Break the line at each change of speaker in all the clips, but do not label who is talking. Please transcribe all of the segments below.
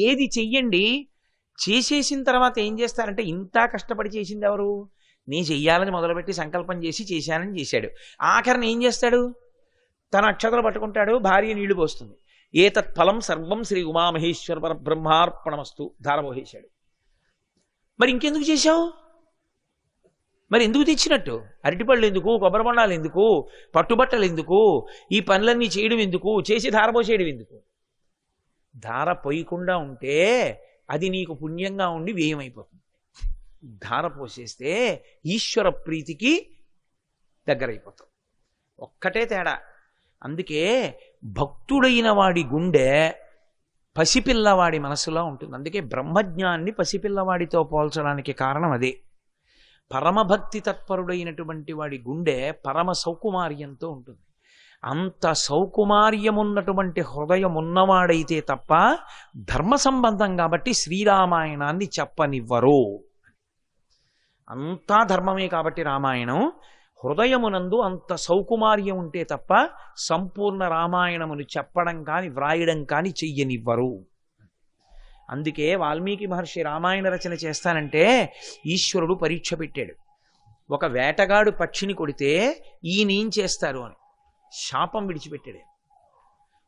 ఏది చెయ్యండి, చేసేసిన తర్వాత ఏం చేస్తారంటే ఇంత కష్టపడి చేసింది ఎవరు? నేను చెయ్యాలని మొదలుపెట్టి సంకల్పం చేసి చేశానని చేశాడు. ఆఖరిని ఏం చేస్తాడు? తన అక్షతలు పట్టుకుంటాడు, భార్య నీళ్లు పోస్తుంది. ఏతత్ ఫలం సర్వం శ్రీ ఉమామహేశ్వర పరబ్రహ్మార్పణమస్తు ధారపోహేశాడు. మరి ఇంకెందుకు చేశావు? మరి ఎందుకు తెచ్చినట్టు? అరటిపళ్ళు ఎందుకు, కొబ్బరి బొండాలు ఎందుకు, పట్టుబట్టలు ఎందుకు, ఈ పనులన్నీ చేయడం ఎందుకు, చేసి ధారపోసేయడం ఎందుకు? ధార పోయకుండా ఉంటే అది నీకు పుణ్యంగా ఉండి వ్యయమైపోతుంది. ధార పోసేస్తే ఈశ్వర ప్రీతికి దగ్గరైపోతాం. ఒక్కటే తేడా. అందుకే భక్తుడైన వాడి గుండె పసిపిల్లవాడి మనసులో ఉంటుంది. అందుకే బ్రహ్మజ్ఞాన్ని పసిపిల్లవాడితో పోల్చడానికి కారణం అదే. పరమభక్తి తత్పరుడైనటువంటి వాడి గుండె పరమ సౌకుమార్యంతో ఉంటుంది. అంత సౌకుమార్యమున్నటువంటి హృదయం ఉన్నవాడైతే తప్ప ధర్మ సంబంధం కాబట్టి శ్రీరామాయణాన్ని చెప్పనివ్వరు. అంతా ధర్మమే కాబట్టి రామాయణం. హృదయమునందు అంత సౌకుమార్యం ఉంటే తప్ప సంపూర్ణ రామాయణమును చెప్పడం కానీ వ్రాయడం కానీ చెయ్యనివ్వరు. అందుకే వాల్మీకి మహర్షి రామాయణ రచన చేస్తానంటే ఈశ్వరుడు పరీక్ష పెట్టాడు. ఒక వేటగాడు పక్షిని కొడితే ఈయనేం చేస్తారు అని శాపం విడిచిపెట్టాడు.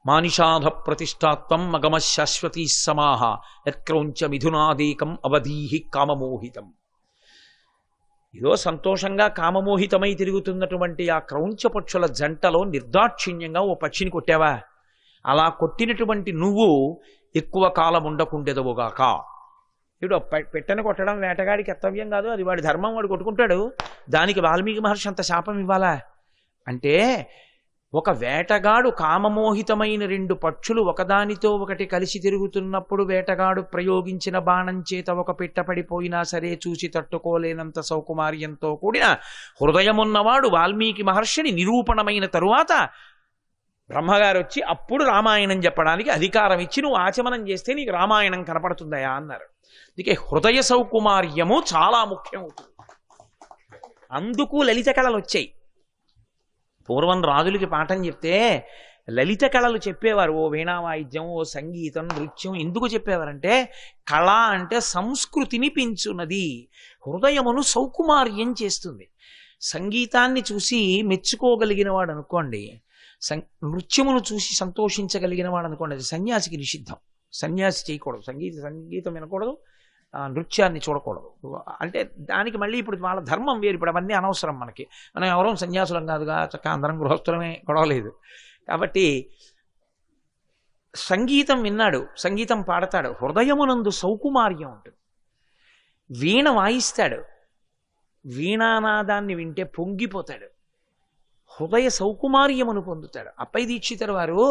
మానిషాధ ప్రతిష్టాత్వం మగమ శాశ్వతీ సమాహ యత్క్రౌంచ మిథునాదేకం అవధీహి కామమోహితం. ఏదో సంతోషంగా కామమోహితమై తిరుగుతున్నటువంటి ఆ క్రౌంచ పక్షుల జంటలో నిర్దాక్షిణ్యంగా ఓ పక్షిని కొట్టావా? అలా కొట్టినటువంటి నువ్వు ఎక్కువ కాలం ఉండకుండెదవుగాక. ఇప్పుడు పెట్టని కొట్టడం వేటగాడికి కర్తవ్యం కాదు, అది వాడి ధర్మం, వాడు కొట్టుకుంటాడు. దానికి వాల్మీకి మహర్షి అంత శాపం ఇవ్వాలా? అంటే ఒక వేటగాడు కామమోహితమైన రెండు పక్షులు ఒకదానితో ఒకటి కలిసి తిరుగుతున్నప్పుడు వేటగాడు ప్రయోగించిన బాణం చేత ఒక పిట్ట పడిపోయినా సరే చూసి తట్టుకోలేనంత సౌకుమార్యంతో కూడిన హృదయమున్నవాడు వాల్మీకి మహర్షిని నిరూపణమైన తరువాత బ్రహ్మగారు వచ్చి అప్పుడు రామాయణం చెప్పడానికి అధికారం ఇచ్చి నువ్వు ఆచమనం చేస్తే నీకు రామాయణం కనపడుతుందయా అన్నారు. అందుకే హృదయ సౌకుమార్యము చాలా ముఖ్యం అవుతుంది. అందుకు లలిత కళలు వచ్చాయి. పూర్వం రాజులకి పాఠం చెప్తే లలిత కళలు చెప్పేవారు. ఓ వీణా వాయిద్యం, ఓ సంగీతం, నృత్యం. ఎందుకు చెప్పేవారంటే కళ అంటే సంస్కృతిని పెంచున్నది, హృదయమును సౌకుమార్యం చేస్తుంది. సంగీతాన్ని చూసి మెచ్చుకోగలిగిన వాడు అనుకోండి, నృత్యమును చూసి సంతోషించగలిగిన వాడు అనుకోండి, అది సన్యాసికి నిషిద్ధం. సన్యాసి చేయకూడదు, సంగీతం వినకూడదు, నృత్యాన్ని చూడకూడదు. అంటే దానికి మళ్ళీ ఇప్పుడు వాళ్ళ ధర్మం వేరు. ఇప్పుడు అవన్నీ అనవసరం మనకి. మనం ఎవరో సన్యాసులం కాదుగా, చక్కగా అందరం గృహస్థులమే, గొడవలేదు. కాబట్టి సంగీతం విన్నాడు, సంగీతం పాడతాడు, హృదయమునందు సౌకుమార్యం ఉంటుంది. వీణ వాయిస్తాడు, వీణానాదాన్ని వింటే పొంగిపోతాడు, హృదయ సౌకుమార్యమును పొందుతాడు. అప్పై దీక్షితుల వారు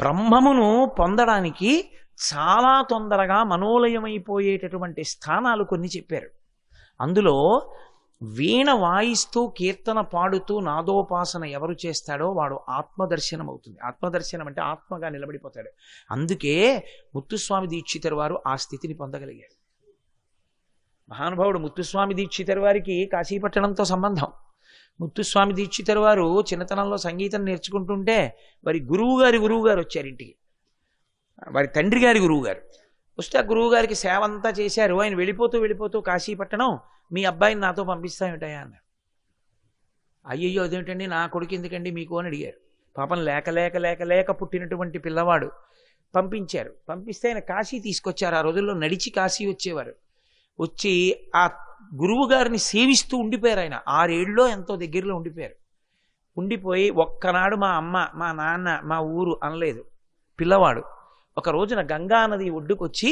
బ్రహ్మమును పొందడానికి చాలా తొందరగా మనోలయమైపోయేటటువంటి స్థానాలు కొన్ని చెప్పారు. అందులో వీణ వాయిస్తూ కీర్తన పాడుతూ నాదోపాసన ఎవరు చేస్తాడో వాడు ఆత్మదర్శనం అవుతుంది. ఆత్మదర్శనం అంటే ఆత్మగా నిలబడిపోతాడు. అందుకే ముత్తుస్వామి దీక్షితుల వారు ఆ స్థితిని పొందగలిగారు. మహానుభావుడు ముత్తుస్వామి దీక్షితుల వారికి కాశీపట్టణంతో సంబంధం. ముత్తుస్వామి దీక్షితుల వారు చిన్నతనంలో సంగీతం నేర్చుకుంటుంటే వారి గురువు గారు వచ్చారు ఇంటికి. వారి తండ్రి గారి గురువు గారు వస్తే ఆ గురువు గారికి సేవ అంతా చేశారు. ఆయన వెళ్ళిపోతూ కాశీపట్టణం, మీ అబ్బాయిని నాతో పంపిస్తామేటయా అన్నారు. అయ్యయ్యో అదేమిటండి, నా కొడుకు ఎందుకండి మీకు అని అడిగారు. పాపం లేక పుట్టినటువంటి పిల్లవాడు. పంపించారు. పంపిస్తే ఆయన కాశీ తీసుకొచ్చారు. ఆ రోజుల్లో నడిచి కాశీ వచ్చేవారు. వచ్చి ఆ గురువు గారిని సేవిస్తూ ఉండిపోయారు. ఆయన 6 ఏళ్ళలో ఎంతో దగ్గరలో ఉండిపోయారు. ఉండిపోయి ఒక్కనాడు మా అమ్మ, మా నాన్న, మా ఊరు అనలేదు. పిల్లవాడు ఒక రోజున గంగా నది ఒడ్డుకొచ్చి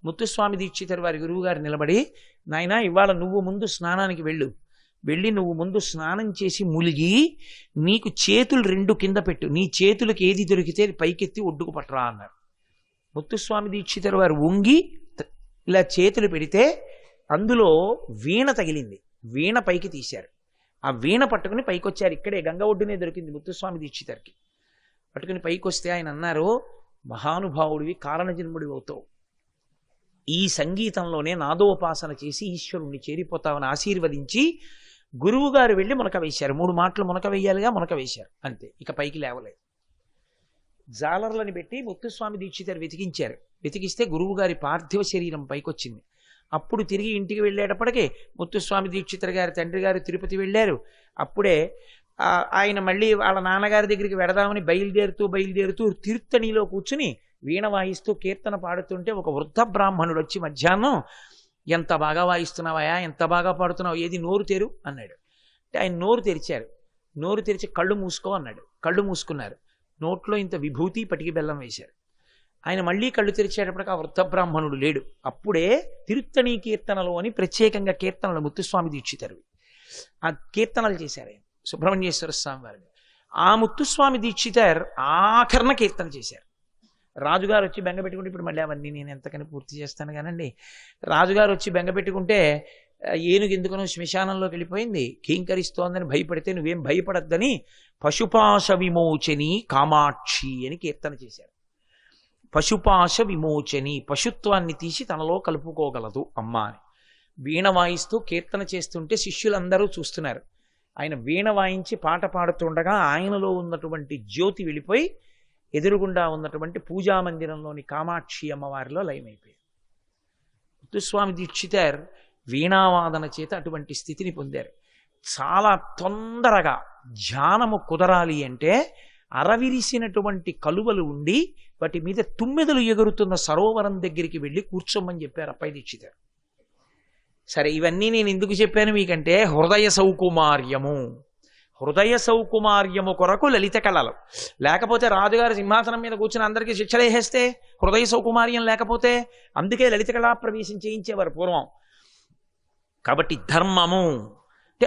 ముత్తుస్వామి దీక్షితుల వారి గురువు గారు నిలబడి, నాయనా ఇవాళ నువ్వు ముందు స్నానానికి వెళ్ళి నువ్వు ముందు స్నానం చేసి ములిగి నీకు చేతులు 2 కింద పెట్టు, నీ చేతులకు ఏది దొరికితే పైకెత్తి ఒడ్డుకు పట్టరా అన్నారు. ముత్తుస్వామి దీక్షితుల వారు వంగి ఇలా చేతులు పెడితే అందులో వీణ తగిలింది. వీణ పైకి తీశారు. ఆ వీణ పట్టుకుని పైకొచ్చారు. ఇక్కడే గంగ ఒడ్డునే దొరికింది ముత్తుస్వామి దీక్షితులకి. పట్టుకుని పైకొస్తే ఆయన అన్నారు, మహానుభావుడివి, కారణజన్ముడివి అవుతావు. ఈ సంగీతంలోనే నాదోపాసన చేసి ఈశ్వరుణ్ణి చేరిపోతావని ఆశీర్వదించి గురువు గారు వెళ్ళి మునక వేశారు. 3 మాటలు మునక వేయాలిగా, మునక వేశారు. అంతే, ఇక పైకి లేవలేదు. జాలర్లని పెట్టి ముత్తుస్వామి దీక్షితారు వెతికించారు. వెతికిస్తే గురువు గారి పార్థివ శరీరం పైకొచ్చింది. అప్పుడు తిరిగి ఇంటికి వెళ్ళేటప్పటికే ముత్తుస్వామి దీక్షితర్ గారి తండ్రి గారు తిరుపతి వెళ్ళారు. అప్పుడే ఆయన మళ్ళీ వాళ్ళ నాన్నగారి దగ్గరికి వెడదామని బయలుదేరుతూ తిరుత్తణిలో కూర్చుని వీణ వాయిస్తూ కీర్తన పాడుతుంటే ఒక వృద్ధ బ్రాహ్మణుడు వచ్చి మధ్యాహ్నం, ఎంత బాగా వాయిస్తున్నావయా, ఎంత బాగా పాడుతున్నావు, ఏది నోరు తెరు అన్నాడు. అంటే ఆయన నోరు తెరిచారు. నోరు తెరిచి కళ్ళు మూసుకో అన్నాడు. కళ్ళు మూసుకున్నారు. నోట్లో ఇంత విభూతి పటికి బెల్లం వేశారు. ఆయన మళ్ళీ కళ్ళు తెరిచేటప్పటికి ఆ వృద్ధ బ్రాహ్మణుడు లేడు. అప్పుడే తిరుత్తణి కీర్తనలు అని ప్రత్యేకంగా కీర్తనలు ముత్తుస్వామి దీక్షితారు ఆ కీర్తనలు చేశారు ఆయన, సుబ్రహ్మణ్యేశ్వర స్వామి వారిని. ఆ ముత్తుస్వామి దీక్షితార్ ఆఖరణ కీర్తన చేశారు. రాజుగారు వచ్చి బెంగ పెట్టుకుంటే, ఇప్పుడు మళ్ళీ అవన్నీ నేను ఎంతకని పూర్తి చేస్తాను కానండి, రాజుగారు వచ్చి బెంగ పెట్టుకుంటే ఏనుగు ఎందుకనో శ్మశానంలోకి వెళ్ళిపోయింది, కీంకరిస్తోందని భయపడితే నువ్వేం భయపడద్దని పశుపాశ విమోచని కామాక్షి అని కీర్తన చేశారు. పశుపాశ విమోచని, పశుత్వాన్ని తీసి తనలో కలుపుకోగలదు అమ్మ అని. వీణ వాయిస్తూ కీర్తన చేస్తుంటే శిష్యులందరూ చూస్తున్నారు. ఆయన వీణ వాయించి పాట పాడుతుండగా ఆయనలో ఉన్నటువంటి జ్యోతి వెళ్ళిపోయి ఎదురుగుండా ఉన్నటువంటి పూజామందిరంలోని కామాక్షి అమ్మవారిలో లయమైపోయారు. ముత్తుస్వామి దీక్షితార్ వీణావాదన చేత అటువంటి స్థితిని పొందారు. చాలా తొందరగా ధ్యానము కుదరాలి అంటే అరవిరిసినటువంటి కలువలు ఉండి వాటి మీద తుమ్మెదలు ఎగురుతున్న సరోవరం దగ్గరికి వెళ్ళి కూర్చోమని చెప్పారు అప్పయ్య దీక్షితారు. సరే, ఇవన్నీ నేను ఎందుకు చెప్పాను మీకంటే హృదయ సౌకుమార్యము కొరకు లలిత కళలు. లేకపోతే రాజుగారు సింహాసనం మీద కూర్చుని అందరికీ శిక్షలు వేసేస్తే హృదయ సౌకుమార్యం లేకపోతే, అందుకే లలిత కళా ప్రవేశం చేయించేవారు పూర్వం. కాబట్టి ధర్మము అంటే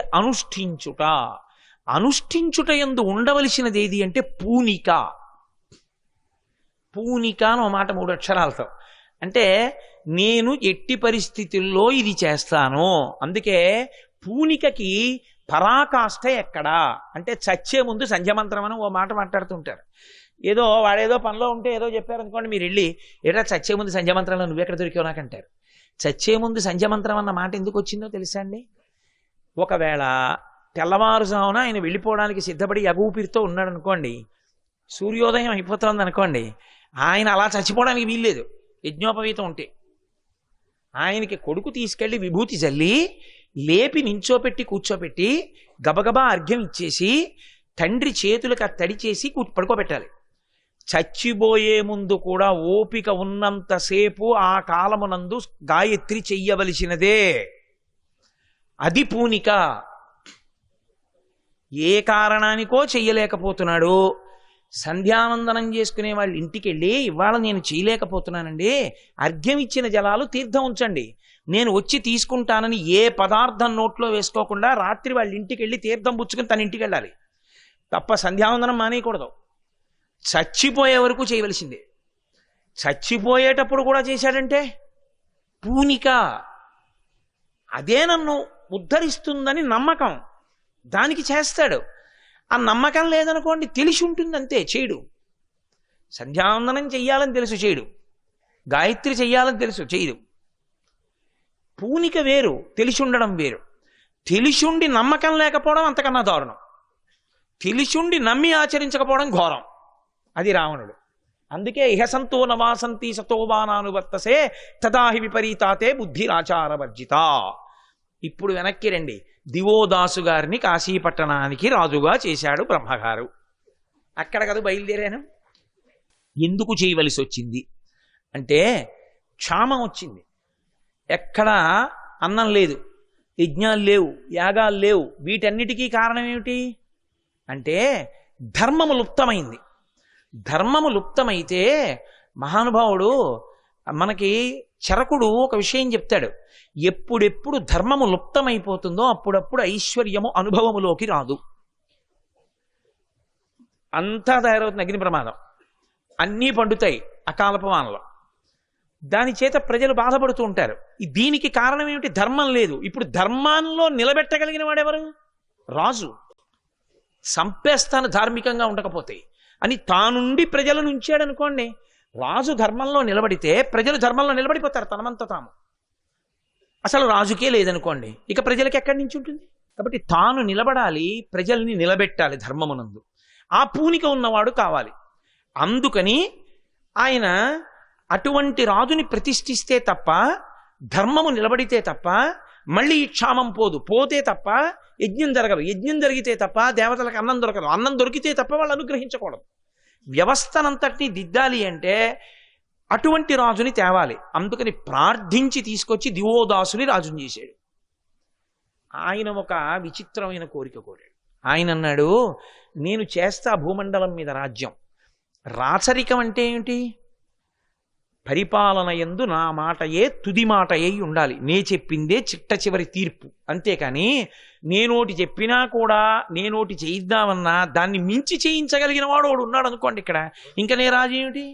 అనుష్ఠించుట యందు ఉండవలసినది ఏది అంటే పూనిక అని ఒక మాట 3 అక్షరాలతో. అంటే నేను ఎట్టి పరిస్థితుల్లో ఇది చేస్తాను. అందుకే పూనికకి పరాకాష్ఠ ఎక్కడా అంటే చచ్చే ముందు సంధ్యమంత్రం అని ఓ మాట మాట్లాడుతుంటారు. వాడేదో పనిలో ఉంటే ఏదో చెప్పారనుకోండి, మీరు వెళ్ళి ఏడా చచ్చే ముందు సంధ్యమంత్రంలో నువ్వెక్కడ దొరికావు నాకంటారు. చచ్చే ముందు సంధ్యమంత్రం అన్న మాట ఎందుకు వచ్చిందో తెలుసా అండి? ఒకవేళ తెల్లవారుజామున ఆయన వెళ్ళిపోవడానికి సిద్ధపడి యగూపిరితో ఉన్నాడు అనుకోండి, సూర్యోదయం అయిపోతుంది అనుకోండి, ఆయన అలా చచ్చిపోవడానికి వీల్లేదు. యజ్ఞోపవీతం ఉంటే ఆయనకి కొడుకు తీసుకెళ్లి విభూతి జల్లి లేపి నించోపెట్టి కూర్చోపెట్టి గబగబా అర్ఘ్యం ఇచ్చేసి తండ్రి చేతులకు తడి చేసి పడుకోబెట్టాలి. చచ్చిపోయే ముందు కూడా ఓపిక ఉన్నంతసేపు ఆ కాలమునందు గాయత్రి చెయ్యవలసినదే. అది పూనిక. ఏ కారణానికో చెయ్యలేకపోతున్నాడు, సంధ్యావందనం చేసుకునే వాళ్ళ ఇంటికి వెళ్ళి ఇవాళ నేను చేయలేకపోతున్నానండి, అర్ఘ్యం ఇచ్చిన జలాలు తీర్థం ఉంచండి, నేను వచ్చి తీసుకుంటానని ఏ పదార్థం నోట్లో వేసుకోకుండా రాత్రి వాళ్ళ ఇంటికి వెళ్ళి తీర్థం పుచ్చుకుని తన ఇంటికి వెళ్ళాలి తప్ప సంధ్యావందనం మానేయకూడదు. చచ్చిపోయే వరకు చేయవలసిందే. చచ్చిపోయేటప్పుడు కూడా చేశాడంటే పూనిక. అదే నన్ను ఉద్ధరిస్తుందని నమ్మకం, దానికి చేస్తాడు. ఆ నమ్మకం లేదనుకోండి, తెలిసి ఉంటుంది అంతే, చేయడు. సంధ్యావందనం చెయ్యాలని తెలుసు, చేయడు. గాయత్రి చెయ్యాలని తెలుసు, చేయడు. పూనిక వేరు, తెలిసి ఉండడం వేరు. తెలిసుండి నమ్మకం లేకపోవడం అంతకన్నా దారుణం. తెలిసుండి నమ్మి ఆచరించకపోవడం ఘోరం. అది రావణుడు. అందుకే ఇహసంతో నవాసంతి సతోబానానువర్తసే తదాహి విపరీతాతే బుద్ధిరాచారవర్జిత. ఇప్పుడు వెనక్కి రండి. దివోదాసు గారిని కాశీపట్టణానికి రాజుగా చేశాడు బ్రహ్మగారు. అక్కడ కదా బయలుదేరాను. ఎందుకు చేయవలసి వచ్చింది అంటే క్షామం వచ్చింది. ఎక్కడా అన్నం లేదు, యజ్ఞాలు లేవు, యాగాలు లేవు. వీటన్నిటికీ కారణం ఏమిటి అంటే ధర్మము లుప్తమైంది. ధర్మము లుప్తమైతే మహానుభావుడు మనకి చరకుడు ఒక విషయం చెప్తాడు. ఎప్పుడెప్పుడు ధర్మము లుప్తమైపోతుందో అప్పుడప్పుడు ఐశ్వర్యము అనుభవములోకి రాదు. అంతా తయారవుతుంది అగ్ని ప్రమాదం, అన్నీ పండుతాయి అకాలపవానలో. దాని చేత ప్రజలు బాధపడుతూ ఉంటారు. దీనికి కారణం ఏమిటి? ధర్మం లేదు. ఇప్పుడు ధర్మాల్లో నిలబెట్టగలిగిన వాడెవరు? రాజు. సంపేస్తాను ధార్మికంగా ఉండకపోతే అని తానుండి ప్రజలను ఉంచాడు అనుకోండి. రాజు ధర్మంలో నిలబడితే ప్రజలు ధర్మంలో నిలబడిపోతారు తనమంత తాము. అసలు రాజుకే లేదనుకోండి, ఇక ప్రజలకి ఎక్కడి నుంచి ఉంటుంది? కాబట్టి తాను నిలబడాలి, ప్రజల్ని నిలబెట్టాలి ధర్మమునందు. ఆ పూనిక ఉన్నవాడు కావాలి. అందుకని ఆయన అటువంటి రాజుని ప్రతిష్ఠిస్తే తప్ప, ధర్మము నిలబడితే తప్ప మళ్ళీ ఈ క్షామం పోతే తప్ప యజ్ఞం జరగదు. యజ్ఞం జరిగితే తప్ప దేవతలకు అన్నం దొరకదు. అన్నం దొరికితే తప్ప వాళ్ళు అనుగ్రహించకూడదు. వ్యవస్థనంతటినీ దిద్దాలి అంటే అటువంటి రాజుని తేవాలి. అందుకని ప్రార్థించి తీసుకొచ్చి దివోదాసుని రాజుని చేశాడు. ఆయన ఒక విచిత్రమైన కోరిక కోరాడు. ఆయన అన్నాడు, నేను చేస్తా భూమండలం మీద రాజ్యం. రాచరికం అంటే ఏమిటి? పరిపాలన యందు నా మాటయే తుది మాటయే ఉండాలి. నే చెప్పిందే చిట్ట చివరి తీర్పు. అంతేకాని నేనోటి చెప్పినా కూడా నేనోటి చేయిద్దామన్నా దాన్ని మించి చేయించగలిగిన వాడు వాడు ఉన్నాడు అనుకోండి ఇక్కడ, ఇంకా నే రాజు ఏమిటి?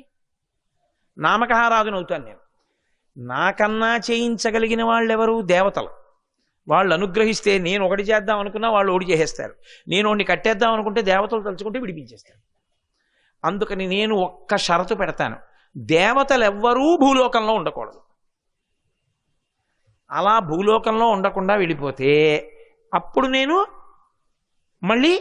నామకహారాజును అవుతాను నేను. నాకన్నా చేయించగలిగిన వాళ్ళు ఎవరు? దేవతలు. వాళ్ళు అనుగ్రహిస్తే నేను ఒకటి చేద్దాం అనుకున్నా వాళ్ళు ఒకటి చేసేస్తారు. నేను ఒకటి కట్టేద్దాం అనుకుంటే దేవతలు తలుచుకుంటే విడిపించేస్తారు. అందుకని నేను ఒక్క షరతు పెడతాను, దేవతలు ఎవ్వరూ భూలోకంలో ఉండకూడదు. అలా భూలోకంలో ఉండకుండా వెళ్ళిపోతే అప్పుడు నేను మళ్ళీ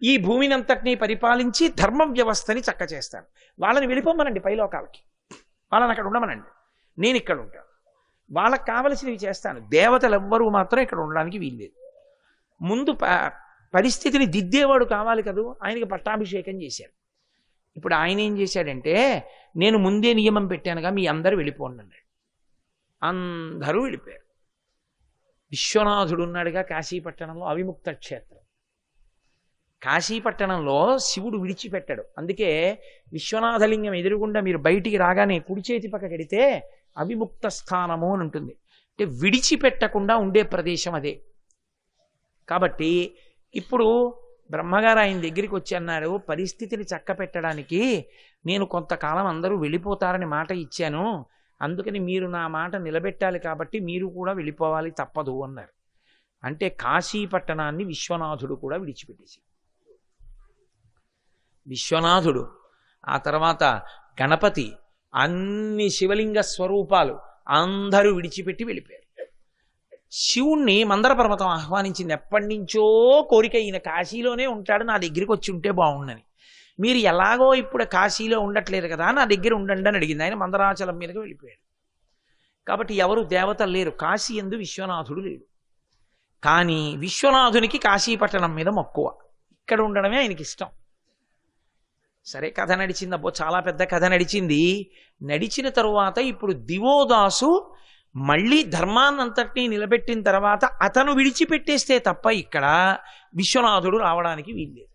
ఈ భూమిని అంతటినీ పరిపాలించి ధర్మ వ్యవస్థని చక్క చేస్తాను. వాళ్ళని వెళ్ళిపోమనండి పైలోకాలకి, వాళ్ళని అక్కడ ఉండమనండి, నేను ఇక్కడ ఉంటాను, వాళ్ళకి కావలసినవి చేస్తాను. దేవతలు ఎవ్వరూ మాత్రం ఇక్కడ ఉండడానికి వీల్లేదు. ముందు పరిస్థితిని దిద్దేవాడు కావాలి కదూ. ఆయనకి పట్టాభిషేకం చేశారు. ఇప్పుడు ఆయన ఏం చేశాడంటే, నేను ముందే నియమం పెట్టానుగా, మీ అందరూ వెళ్ళిపోండి అన్నాడు. అందరూ వెళ్ళిపోయారు. విశ్వనాథుడు ఉన్నాడుగా కాశీపట్టణంలో, అవిముక్త క్షేత్రం. కాశీపట్టణంలో శివుడు విడిచిపెట్టాడు. అందుకే విశ్వనాథలింగం ఎదురుగుండా మీరు బయటికి రాగానే కుడి చేతి పక్క కడితే అవిముక్త స్థానము అని ఉంటుంది. అంటే విడిచిపెట్టకుండా ఉండే ప్రదేశం అదే. కాబట్టి ఇప్పుడు బ్రహ్మగారు ఆయన దగ్గరికి వచ్చి అన్నారు, పరిస్థితిని చక్క పెట్టడానికి నేను కొంతకాలం అందరూ వెళ్ళిపోతారని మాట ఇచ్చాను, అందుకని మీరు నా మాట నిలబెట్టాలి, కాబట్టి మీరు కూడా వెళ్ళిపోవాలి తప్పదు అన్నారు. అంటే కాశీపట్టణాన్ని విశ్వనాథుడు కూడా విడిచిపెట్టేసి, విశ్వనాథుడు ఆ తర్వాత గణపతి అన్ని శివలింగ స్వరూపాలు అందరూ విడిచిపెట్టి వెళ్ళిపోయారు. శివుణ్ణి మందర పర్వతం ఆహ్వానించింది. ఎప్పటి నుంచో కోరిక, ఈయన కాశీలోనే ఉంటాడు, నా దగ్గరికి వచ్చి ఉంటే బాగుండని. మీరు ఎలాగో ఇప్పుడు కాశీలో ఉండట్లేరు కదా, నా దగ్గర ఉండండి అని అడిగింది. ఆయన మందరాచలం మీదకి వెళ్ళిపోయాడు. కాబట్టి ఎవరు దేవతలు లేరు. కాశీ యందు విశ్వనాథుడు లేడు. కానీ విశ్వనాథునికి కాశీపట్టణం మీద మక్కువ, ఇక్కడ ఉండడమే ఆయనకి ఇష్టం. సరే, కథ నడిచింది. అబ్బో చాలా పెద్ద కథ నడిచింది. నడిచిన తరువాత ఇప్పుడు దివోదాసు మళ్ళీ ధర్మాన్నంతటినీ నిలబెట్టిన తర్వాత అతను విడిచిపెట్టేస్తే తప్ప ఇక్కడ విశ్వనాథుడు రావడానికి వీల్లేదు.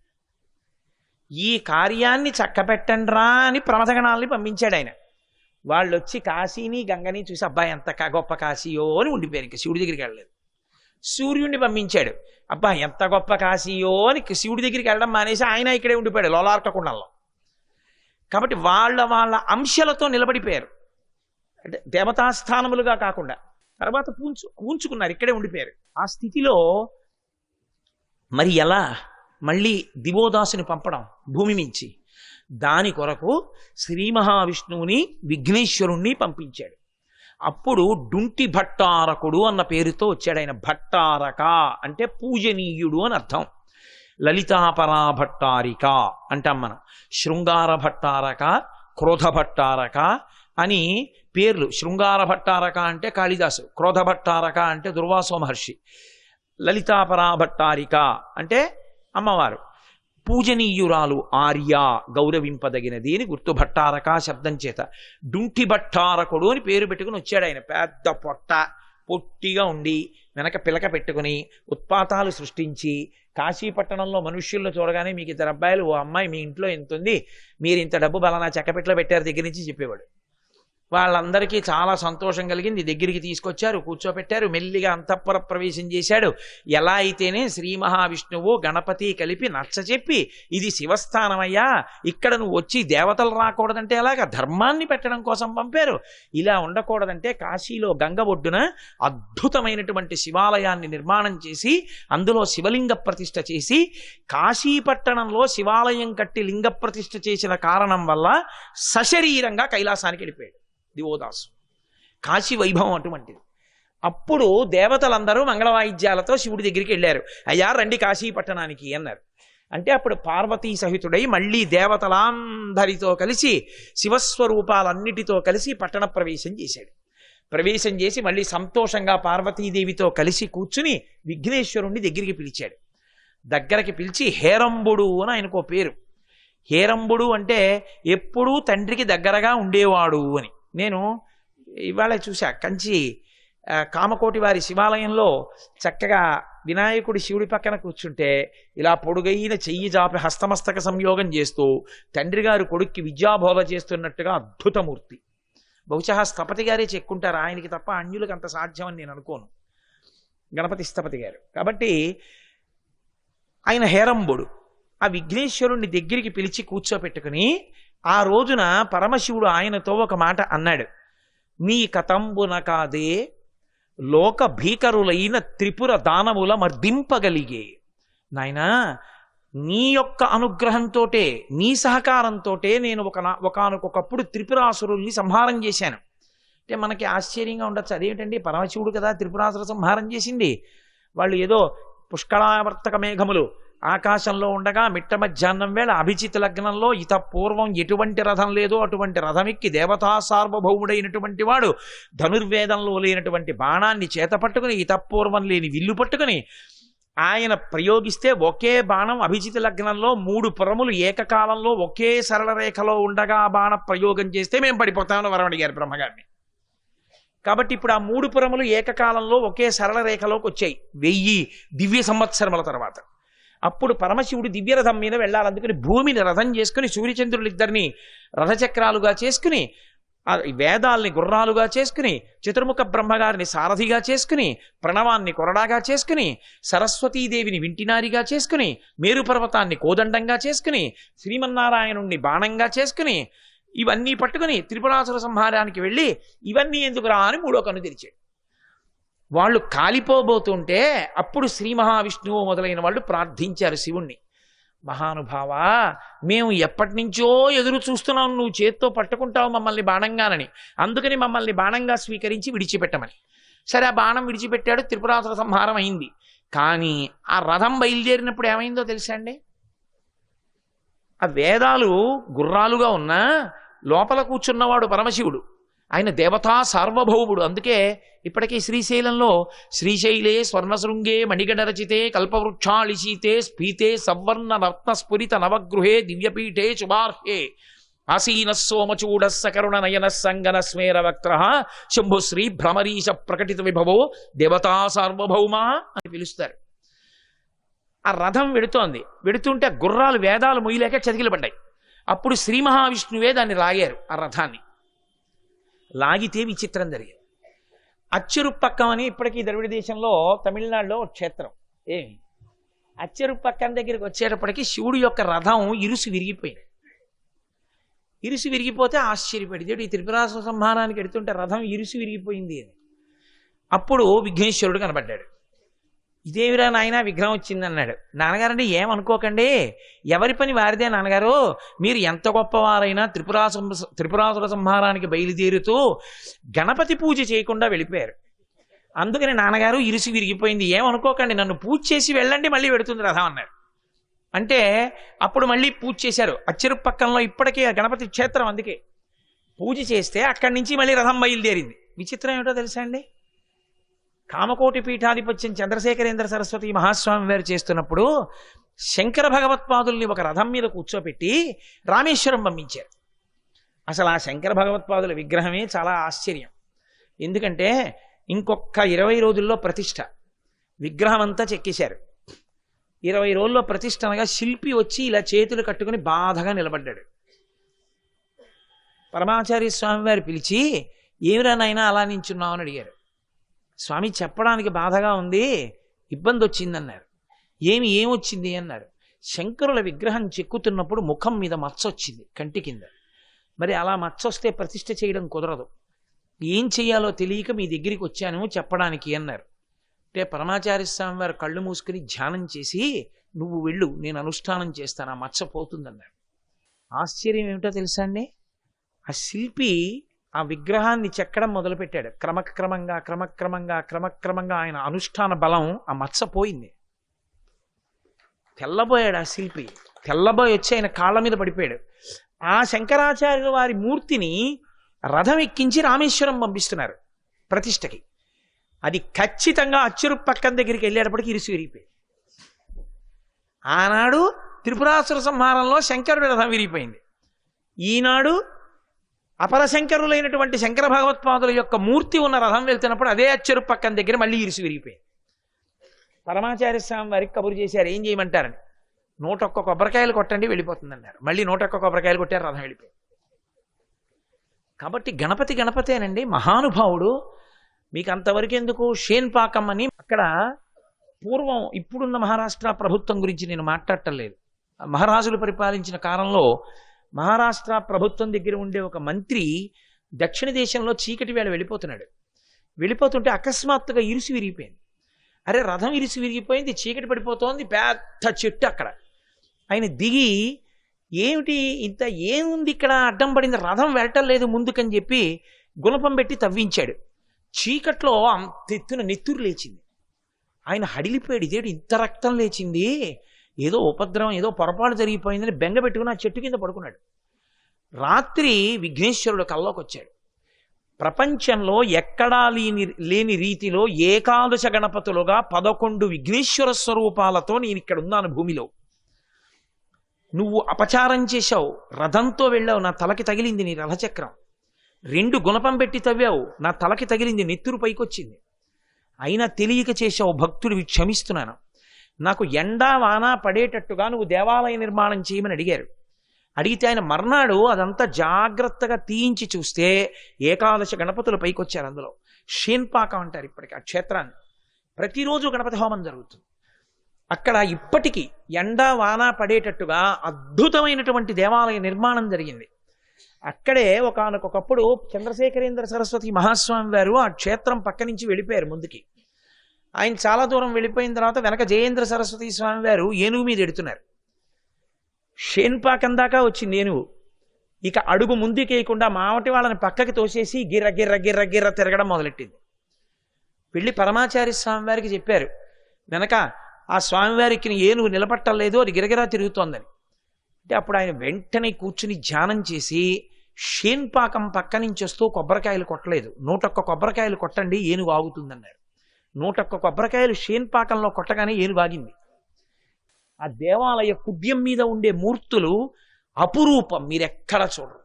ఈ కార్యాన్ని చక్కపెట్టండ్రా అని ప్రమథగణాలని పంపించాడు ఆయన. వాళ్ళు వచ్చి కాశీని గంగని చూసి అబ్బాయి ఎంత గొప్ప కాశీయో అని ఉండిపోయారు. ఇంకా శివుడి దగ్గరికి వెళ్ళలేదు. సూర్యుడిని పంపించాడు. అబ్బా ఎంత గొప్ప కాశీయో అని శివుడి దగ్గరికి వెళ్ళడం మానేసి ఆయన ఇక్కడే ఉండిపోయాడు లోలార్కకుండంలో. కాబట్టి వాళ్ళ అంశాలతో నిలబడిపోయారు. అంటే దేవతాస్థానములుగా కాకుండా తర్వాత పూంచుకున్నారు, ఇక్కడే ఉండిపోయారు. ఆ స్థితిలో మరి ఎలా మళ్ళీ దివోదాసుని పంపడం భూమి మించి? దాని కొరకు శ్రీ మహావిష్ణువుని విఘ్నేశ్వరుణ్ణి పంపించాడు. అప్పుడు డుంటి భట్టారకుడు అన్న పేరుతో వచ్చాడు ఆయన. భట్టారక అంటే పూజనీయుడు అని అర్థం. లలితాపరా భట్టారిక అంటాం మనం. శృంగార భట్టారక, క్రోధ భట్టారక అని పేర్లు. శృంగార భట్టారక అంటే కాళిదాసు, క్రోధ భట్టారక అంటే దుర్వాసో మహర్షి, లలితాపరా భట్టారిక అంటే అమ్మవారు. పూజనీయురాలు, ఆర్య, గౌరవింపదగినది అని గుర్తు భట్టారక శబ్దం చేత. డుంటి భట్టారకుడు అని పేరు పెట్టుకుని వచ్చాడు ఆయన. పెద్ద పొట్టిగా ఉండి వెనక పిలక పెట్టుకుని ఉత్పాతాలు సృష్టించి కాశీపట్టణంలో మనుష్యుల్లో చూడగానే మీకు ఇద్దరు అబ్బాయిలు, ఓ అమ్మాయి మీ ఇంట్లో ఎంత ఉంది, మీరు ఇంత డబ్బు బలానా చెక్కపెట్లో పెట్టారు దగ్గర నుంచి చెప్పేవాడు. వాళ్ళందరికీ చాలా సంతోషం కలిగింది. దగ్గరికి తీసుకొచ్చారు, కూర్చోపెట్టారు, మెల్లిగా అంతఃపుర ప్రవేశం చేశాడు. ఎలా అయితేనే శ్రీ మహావిష్ణువు గణపతి కలిపి నచ్చచెప్పి, ఇది శివస్థానమయ్యా, ఇక్కడ నువ్వు వచ్చి దేవతలు రాకూడదంటే ఎలాగా, ధర్మాన్ని పెట్టడం కోసం పంపారు, ఇలా ఉండకూడదంటే కాశీలో గంగ ఒడ్డున అద్భుతమైనటువంటి శివాలయాన్ని నిర్మాణం చేసి అందులో శివలింగ ప్రతిష్ఠ చేసి, కాశీపట్టణంలో శివాలయం కట్టి లింగ ప్రతిష్ఠ చేసిన కారణం వల్ల సశరీరంగా కైలాసానికి వెళ్ళిపోయాడు దివోదాసు. కాశీ వైభవం అటువంటిది. అప్పుడు దేవతలందరూ మంగళవాయిద్యాలతో శివుడి దగ్గరికి వెళ్ళారు. అయ్యా రండి కాశీపట్టణానికి అన్నారు. అంటే అప్పుడు పార్వతీ సహితుడై మళ్ళీ దేవతలందరితో కలిసి శివస్వరూపాలన్నిటితో కలిసి పట్టణ ప్రవేశం చేశాడు. ప్రవేశం చేసి మళ్ళీ సంతోషంగా పార్వతీదేవితో కలిసి కూర్చుని విఘ్నేశ్వరుణ్ణి దగ్గరికి పిలిచాడు. దగ్గరికి పిలిచి హేరంబుడు అని ఆయనకు పేరు. హేరంబుడు అంటే ఎప్పుడూ తండ్రికి దగ్గరగా ఉండేవాడు అని. నేను ఇవాళ చూసా, కంచి కామకోటి వారి శివాలయంలో చక్కగా వినాయకుడి శివుడి పక్కన కూర్చుంటే ఇలా పొడుగైన చెయ్యి జాపి హస్తమస్తక సంయోగం చేస్తూ తండ్రి గారు కొడుక్కి విద్యాబోధ చేస్తున్నట్టుగా అద్భుతమూర్తి. బహుశా స్థపతి గారే చెక్కుంటారు, ఆయనకి తప్ప అన్యులకు అంత సాధ్యమని నేను అనుకోను, గణపతి స్థపతి గారు. కాబట్టి ఆయన హేరంబుడు. ఆ విఘ్నేశ్వరుణ్ణి దగ్గరికి పిలిచి కూర్చోపెట్టుకుని ఆ రోజున పరమశివుడు ఆయనతో ఒక మాట అన్నాడు. నీ కతంబున కాదే లోక భీకరులైన త్రిపుర దానముల మర్దింపగలిగే. నాయనా, నీ యొక్క అనుగ్రహంతోటే నీ సహకారంతోటే నేను ఒకానొకప్పుడు త్రిపురాసురుల్ని సంహారం చేశాను. అంటే మనకి ఆశ్చర్యంగా ఉండొచ్చు, అదేమిటండి పరమశివుడు కదా త్రిపురాసుర సంహారం చేసింది. వాళ్ళు ఏదో పుష్కళావర్తక మేఘములు ఆకాశంలో ఉండగా మిట్ట మధ్యాహ్నం వేళ అభిజిత్ లగ్నంలో ఇత పూర్వం ఎటువంటి రథం లేదో అటువంటి రథమెక్కి దేవతా సార్వభౌముడైనటువంటి వాడు ధనుర్వేదంలో లేనటువంటి బాణాన్ని చేత పట్టుకుని ఇతపూర్వం లేని విల్లు పట్టుకుని ఆయన ప్రయోగిస్తే ఒకే బాణం అభిజిత్ లగ్నంలో 3 పురములు ఏకకాలంలో ఒకే సరళ రేఖలో ఉండగా బాణ ప్రయోగం చేస్తే మేము పడిపోతామని వరం అడిగారు బ్రహ్మగారిని. కాబట్టి ఇప్పుడు ఆ 3 పురములు ఏకకాలంలో ఒకే సరళ రేఖలోకి వచ్చాయి 1000 దివ్య సంవత్సరముల తర్వాత. అప్పుడు పరమశివుడు దివ్యరథం మీద వెళ్ళాలి. అందుకని భూమిని రథం చేసుకుని సూర్యచంద్రులిద్దరిని రథచక్రాలుగా చేసుకుని వేదాల్ని గుర్రాలుగా చేసుకుని చతుర్ముఖ బ్రహ్మగారిని సారథిగా చేసుకుని ప్రణవాన్ని కొరడాగా చేసుకుని సరస్వతీదేవిని వింటినారిగా చేసుకుని మేరుపర్వతాన్ని కోదండంగా చేసుకుని శ్రీమన్నారాయణుణ్ణి బాణంగా చేసుకుని ఇవన్నీ పట్టుకుని త్రిపురాసుర సంహారానికి వెళ్ళి ఇవన్నీ ఎందుకురా అని 3వ కన్ను తెరిచాడు. వాళ్ళు కాలిపోబోతుంటే అప్పుడు శ్రీ మహావిష్ణువు మొదలైన వాళ్ళు ప్రార్థించారు శివుణ్ణి. మహానుభావా, మేము ఎప్పటి నుంచో ఎదురు చూస్తున్నాం, నువ్వు చేత్తో పట్టుకుంటావు మమ్మల్ని బాణంగానని, అందుకని మమ్మల్ని బాణంగా స్వీకరించి విడిచిపెట్టమని. సరే, ఆ బాణం విడిచిపెట్టాడు, త్రిపురాసుర సంహారం అయింది. కానీ ఆ రథం బయలుదేరినప్పుడు ఏమైందో తెలుసా అండి? ఆ వేదాలు గుర్రాలుగా ఉన్నా లోపల కూర్చున్నవాడు పరమశివుడు, ఆయన దేవతా సార్వభౌముడు. అందుకే ఇప్పటికీ శ్రీశైలంలో శ్రీశైలే స్వర్ణశృంగే మణిగణరచితే కల్పవృక్షాళిశీతే స్ఫీతే సవర్ణ రత్నస్ఫురిత నవగృహే దివ్యపీఠే శుభార్హే ఆసీన సోమచూడ సకరుణ నయన సంగన స్మేర వక్త్ర శంభుశ్రీ భ్రమరీశ ప్రకటిత విభవో దేవతా సార్వభౌమ అని పిలుస్తారు. ఆ రథం వెడుతుంటే గుర్రాలు వేదాలు మొయ్యలేక చతికిలపడ్డాయి. అప్పుడు శ్రీ మహావిష్ణువే దాన్ని లాగారు. ఆ రథాన్ని లాగితే విచిత్రం జరిగింది. అచ్చెరుపక్కం అని ఇప్పటికీ ద్రవిడ దేశంలో తమిళనాడులో క్షేత్రం. ఏమి అచ్చెరుపక్కం దగ్గరికి వచ్చేటప్పటికి శివుడు యొక్క రథం ఇరుసు విరిగిపోయింది. ఇరుసు విరిగిపోతే ఆశ్చర్యపడి ఈ త్రిపురాసుర సంహారానికి ఎడుతుంటే రథం ఇరుసు విరిగిపోయింది అని. అప్పుడు విఘ్నేశ్వరుడు కనబడ్డాడు. ఇదేమిరా నాయన విగ్రహం వచ్చింది అన్నాడు. నాన్నగారండి ఏమనుకోకండి, ఎవరి పని వారిదే నాన్నగారు, మీరు ఎంత గొప్పవారైనా త్రిపురాసుర సంహారానికి బయలుదేరుతూ గణపతి పూజ చేయకుండా వెళ్ళిపోయారు. అందుకని నాన్నగారు ఇరుసు విరిగిపోయింది, ఏమనుకోకండి, నన్ను పూజ చేసి వెళ్ళండి, మళ్ళీ పెడుతుంది రథం అన్నాడు. అంటే అప్పుడు మళ్ళీ పూజ చేశారు. అచ్చెరుపక్కనలో ఇప్పటికీ గణపతి క్షేత్రం, అందుకే పూజ చేస్తే అక్కడి నుంచి మళ్ళీ రథం బయలుదేరింది. విచిత్రం ఏమిటో తెలుసా అండి? కామకోటి పీఠాధిపత్యం చంద్రశేఖరేంద్ర సరస్వతి మహాస్వామి వారు చేస్తున్నప్పుడు శంకర భగవత్పాదుల్ని ఒక రథం మీద కూర్చోపెట్టి రామేశ్వరం పంపించారు. అసలు ఆ శంకర భగవత్పాదుల విగ్రహమే చాలా ఆశ్చర్యం. ఎందుకంటే ఇంకొక 20 రోజుల్లో ప్రతిష్ఠ, విగ్రహం అంతా చెక్కేశారు. 20 రోజుల్లో ప్రతిష్ఠ అనగా శిల్పి వచ్చి ఇలా చేతులు కట్టుకుని బాధగా నిలబడ్డాడు. పరమాచార్య స్వామి వారు పిలిచి, ఏమిరా నాయనా అలా నించున్నావు అని అడిగారు. స్వామి, చెప్పడానికి బాధగా ఉంది, ఇబ్బంది వచ్చిందన్నారు. ఏమొచ్చింది అన్నారు. శంకరుల విగ్రహం చెక్కుతున్నప్పుడు ముఖం మీద మచ్చ వచ్చింది, కంటి కింద. మరి అలా మచ్చ వస్తే ప్రతిష్ఠ చేయడం కుదరదు, ఏం చెయ్యాలో తెలియక మీ దగ్గరికి వచ్చాను చెప్పడానికి అన్నారు. అంటే పరమాచార్య స్వామి వారు కళ్ళు మూసుకుని ధ్యానం చేసి, నువ్వు వెళ్ళు, నేను అనుష్ఠానం చేస్తాను, ఆ మచ్చ పోతుందన్నారు. ఆశ్చర్యం ఏమిటో తెలుసా అండి? ఆ శిల్పి ఆ విగ్రహాన్ని చెక్కడం మొదలుపెట్టాడు. క్రమక్రమంగా ఆయన అనుష్ఠాన బలం ఆ మచ్చ పోయింది. తెల్లబోయాడు ఆ శిల్పి. తెల్లబోయి వచ్చి ఆయన కాళ్ళ మీద పడిపోయాడు. ఆ శంకరాచార్యుల వారి మూర్తిని రథం ఎక్కించి రామేశ్వరం పంపిస్తున్నారు ప్రతిష్టకి. అది ఖచ్చితంగా అచ్చురు పక్కన దగ్గరికి వెళ్ళేటప్పటికి ఇరుసు విరిగిపోయింది. ఆనాడు త్రిపురాసుర సంహారంలో శంకరుడి రథం విరిగిపోయింది. ఈనాడు అపరశంకరులైనటువంటి శంకర భగవత్పాదుల యొక్క మూర్తి ఉన్న రథం వెళ్తున్నప్పుడు అదే అచ్చురు పక్కన దగ్గర మళ్ళీ ఇరుసు విరిగిపోయింది. పరమాచార్య స్వామి వారికి కబురు చేశారు, ఏం చేయమంటారని. 101 కొబ్బరికాయలు కొట్టండి వెళ్ళిపోతుంది అన్నారు. మళ్ళీ 101 కొబ్బరికాయలు కొట్టారు, రథం వెళ్ళిపోయింది. కాబట్టి గణపతి గణపతేనండి, మహానుభావుడు. మీకు అంతవరకు ఎందుకు, షేన్పాకం అని అక్కడ పూర్వం, ఇప్పుడున్న మహారాష్ట్ర ప్రభుత్వం గురించి నేను మాట్లాడటం లేదు. మహారాజులు పరిపాలించిన కాలంలో మహారాష్ట్ర ప్రభుత్వం దగ్గర ఉండే ఒక మంత్రి దక్షిణ దేశంలో చీకటి వేళ వెళ్ళిపోతున్నాడు. వెళ్ళిపోతుంటే అకస్మాత్తుగా ఇరుసు విరిగిపోయింది. అరే రథం ఇరుసు విరిగిపోయింది, చీకటి పడిపోతోంది, పెద్ద చెట్టు అక్కడ. ఆయన దిగి, ఏమిటి ఇంత ఏముంది ఇక్కడ, అడ్డం పడింది, రథం వెళ్ళటం లేదు ముందుకని చెప్పి గుణపం పెట్టి తవ్వించాడు. చీకట్లో అంతెత్తున నెత్తురు లేచింది. ఆయన హడిలిపోయాడు, ఇదేంటి ఇంత రక్తం లేచింది, ఏదో ఉపద్రవం, ఏదో పొరపాటు జరిగిపోయిందని బెంగ పెట్టుకుని ఆ చెట్టు కింద పడుకున్నాడు. రాత్రి విఘ్నేశ్వరుడు కల్లోకి వచ్చాడు. ప్రపంచంలో ఎక్కడా లేని రీతిలో ఏకాదశ గణపతులుగా 11 విఘ్నేశ్వర స్వరూపాలతో నేను ఇక్కడ ఉన్నాను భూమిలో. నువ్వు అపచారం చేశావు, రథంతో వెళ్ళావు, నా తలకి తగిలింది నీ రథచక్రం. 2 గుణపం పెట్టి తవ్వావు, నా తలకి తగిలింది, నెత్తురు పైకొచ్చింది. అయినా తెలియక చేశావు, భక్తుడివి, క్షమిస్తున్నాను. నాకు ఎండా వాన పడేటట్టుగా నువ్వు దేవాలయ నిర్మాణం చేయమని అడిగారు. అడిగితే ఆయన మర్నాడు అదంతా జాగ్రత్తగా తీయించి చూస్తే ఏకాదశ గణపతులు పైకొచ్చారు. అందులో షేన్పాకం అంటారు ఇప్పటికీ ఆ క్షేత్రాన్ని. ప్రతిరోజు గణపతి హోమం జరుగుతుంది అక్కడ. ఇప్పటికీ ఎండా వాన పడేటట్టుగా అద్భుతమైనటువంటి దేవాలయ నిర్మాణం జరిగింది. అక్కడే ఒకనకొకప్పుడు చంద్రశేఖరేంద్ర సరస్వతి మహాస్వామి వారు ఆ క్షేత్రం పక్క నుంచి వెళ్ళిపోయారు ముందుకి. ఆయన చాలా దూరం వెళ్ళిపోయిన తర్వాత వెనక జయేంద్ర సరస్వతి స్వామి వారు ఏనుగు మీద ఎడుతున్నారు. షేన్పాకం దాకా వచ్చింది ఏనుగు. ఇక అడుగు ముందుకేయకుండా మావటి వాళ్ళని పక్కకి తోసేసి గిర్ర గిర్ర గిర్ర గిర్ర తిరగడం మొదలెట్టింది. వెళ్ళి పరమాచార్య స్వామి వారికి చెప్పారు, వెనక ఆ స్వామివారికి ఏనుగు నిలబట్టలేదు, అది గిరగిరా తిరుగుతోందని. అంటే అప్పుడు ఆయన వెంటనే కూర్చుని ధ్యానం చేసి షేన్పాకం పక్క నుంచి వస్తూ కొబ్బరికాయలు కొట్టలేదు. 101 కొబ్బరికాయలు కొట్టండి ఏనుగు ఆగుతుందన్నారు. 101 కొబ్బరికాయలు షేన్పాకంలో కొట్టగానే ఏనుగు ఆగింది. ఆ దేవాలయ కుడ్యం మీద ఉండే మూర్తులు అపురూపం, మీరెక్కడ చూడరు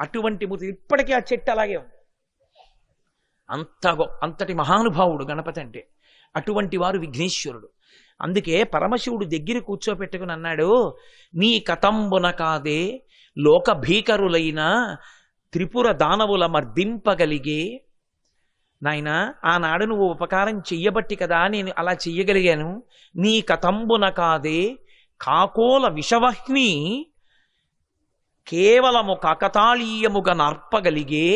అటువంటి మూర్తి. ఇప్పటికీ ఆ చెట్టు అలాగే ఉంది. అంతటి మహానుభావుడు గణపతి అంటే. అటువంటి వారు విఘ్నేశ్వరుడు. అందుకే పరమశివుడు దగ్గర కూర్చోపెట్టుకుని అన్నాడు, నీ కతంబున కాదే లోక భీకరులైన త్రిపుర దానవుల మర్దింపగలిగే. నాయన, ఆనాడు నువ్వు ఉపకారం చెయ్యబట్టి కదా నేను అలా చెయ్యగలిగాను. నీ కతంబున కాదే కాకోల విషవహ్ని కేవలము కాకతాళీయముగా నర్పగలిగే.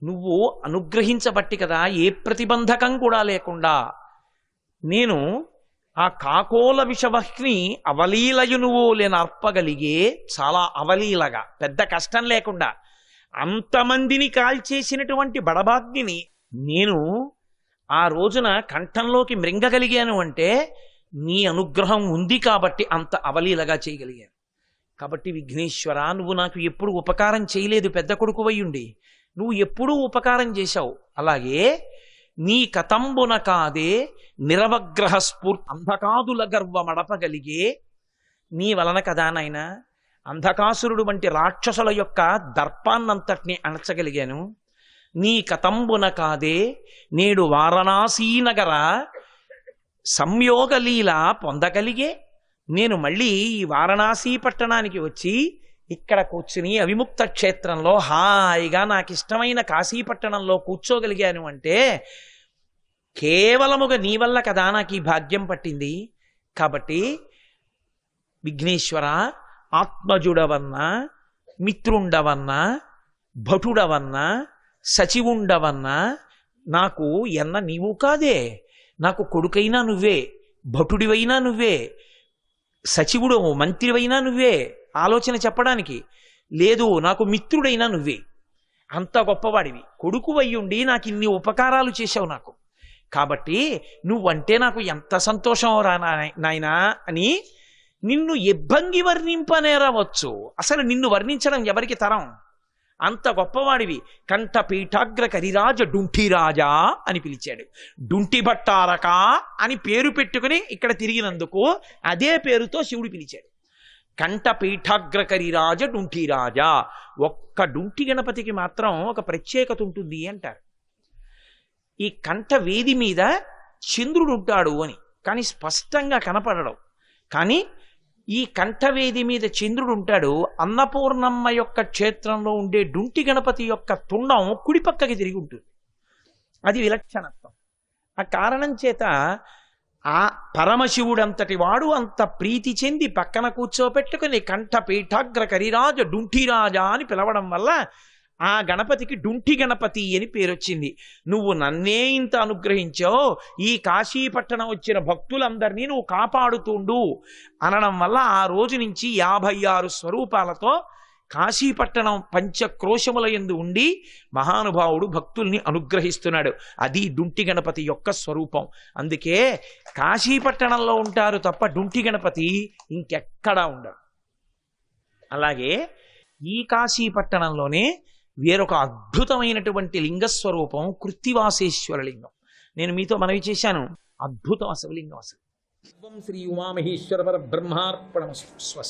నువ్వు అనుగ్రహించబట్టి కదా, ఏ ప్రతిబంధకం కూడా లేకుండా నేను ఆ కాకోల విషవహ్ని అవలీలయు నువ్వు లేనర్పగలిగే. చాలా అవలీలగా, పెద్ద కష్టం లేకుండా అంతమందిని కాల్చేసినటువంటి బడబాగ్నిని నేను ఆ రోజున కంఠంలోకి మృంగగలిగాను అంటే నీ అనుగ్రహం ఉంది కాబట్టి అంత అవలీలగా చేయగలిగాను. కాబట్టి విఘ్నేశ్వర, నువ్వు నాకు ఎప్పుడు ఉపకారం చేయలేదు, పెద్ద కొడుకువయ్యుండి నువ్వు ఎప్పుడూ ఉపకారం చేశావు. అలాగే నీ కతంబున కాదే నిరవగ్రహ స్ఫూర్తి అంధకాదుల గర్వమడపగలిగే. నీ వలన కదా నాయనా అంధకాసురుడు వంటి రాక్షసుల యొక్క దర్పాన్నంతటిని అణచగలిగాను. నీ కతంబున కాదే నేడు వారణాసీనగర సంయోగలీల పొందగలిగే. నేను మళ్ళీ ఈ వారణాసి పట్టణానికి వచ్చి ఇక్కడ కూర్చుని అవిముక్త క్షేత్రంలో హాయిగా నాకు ఇష్టమైన కాశీపట్టణంలో కూర్చోగలిగాను అంటే కేవలముగా నీ వల్ల కదా నాకు ఈ భాగ్యం పట్టింది. కాబట్టి విఘ్నేశ్వర, ఆత్మజుడవన్నా, మిత్రుండవన్నా, భటుడవన్నా, సచివుండవన్నా నాకు ఎన్న నీవు కాదే. నాకు కొడుకైనా నువ్వే, భటుడివైనా నువ్వే, సచివుడు మంత్రివైనా నువ్వే. ఆలోచన చెప్పడానికి లేదు, నాకు మిత్రుడైనా నువ్వే. అంత గొప్పవాడివి, కొడుకు అయ్యుండి నాకు ఇన్ని ఉపకారాలు చేశావు నాకు. కాబట్టి నువ్వంటే నాకు ఎంత సంతోషం రా నాయనా అని నిన్ను ఇబ్బంగి వర్ణింపనేరవచ్చు. అసలు నిన్ను వర్ణించడం ఎవరికి తరం? అంత గొప్పవాడివి. కంఠపీఠాగ్ర కరిరాజ డుంఠిరాజా అని పిలిచాడు. డుంటి భట్టారక అని పేరు పెట్టుకుని ఇక్కడ తిరిగినందుకు అదే పేరుతో శివుడు పిలిచాడు. కంఠపీఠాగ్ర కరిరాజ డుంఠిరాజా. ఒక్క డుంటి గణపతికి మాత్రం ఒక ప్రత్యేకత ఉంటుంది అంటారు. ఈ కంఠ వేది మీద చంద్రుడు ఉంటాడు అని, కానీ స్పష్టంగా కనపడడం. కానీ ఈ కంఠవేది మీద చంద్రుడు ఉంటాడు. అన్నపూర్ణమ్మ యొక్క క్షేత్రంలో ఉండే డుంటి గణపతి యొక్క తుండం కుడి పక్కకి తిరిగి ఉంటుంది. అది విలక్షణత్వం. ఆ కారణం చేత ఆ పరమశివుడంతటి వాడు అంత ప్రీతి చెంది పక్కన కూర్చోపెట్టుకుని కంఠపీఠాగ్ర కరిరాజ డుంఠిరాజా అని పిలవడం వల్ల ఆ గణపతికి డుంఠి గణపతి అని పేరు వచ్చింది. నువ్వు నన్నే ఇంత అనుగ్రహించావు, ఈ కాశీపట్టణం వచ్చిన భక్తులందరినీ నువ్వు కాపాడుతుండు అనడం వల్ల ఆ రోజు నుంచి 56 స్వరూపాలతో కాశీపట్టణం పంచక్రోశముల యందు ఉండి మహానుభావుడు భక్తుల్ని అనుగ్రహిస్తున్నాడు. అది డుంటి గణపతి యొక్క స్వరూపం. అందుకే కాశీపట్టణంలో ఉంటారు తప్ప డుంటి గణపతి ఇంకెక్కడా ఉండడు. అలాగే ఈ కాశీపట్టణంలోనే వేరొక అద్భుతమైనటువంటి లింగస్వరూపం కృత్తివాసేశ్వర లింగం. నేను మీతో మనవి చేశాను, అద్భుతం అసలు లింగం. అసలు శ్రీ ఉమామహేశ్వర పర బ్రహ్మార్పణమస్తు. స్వస్తి.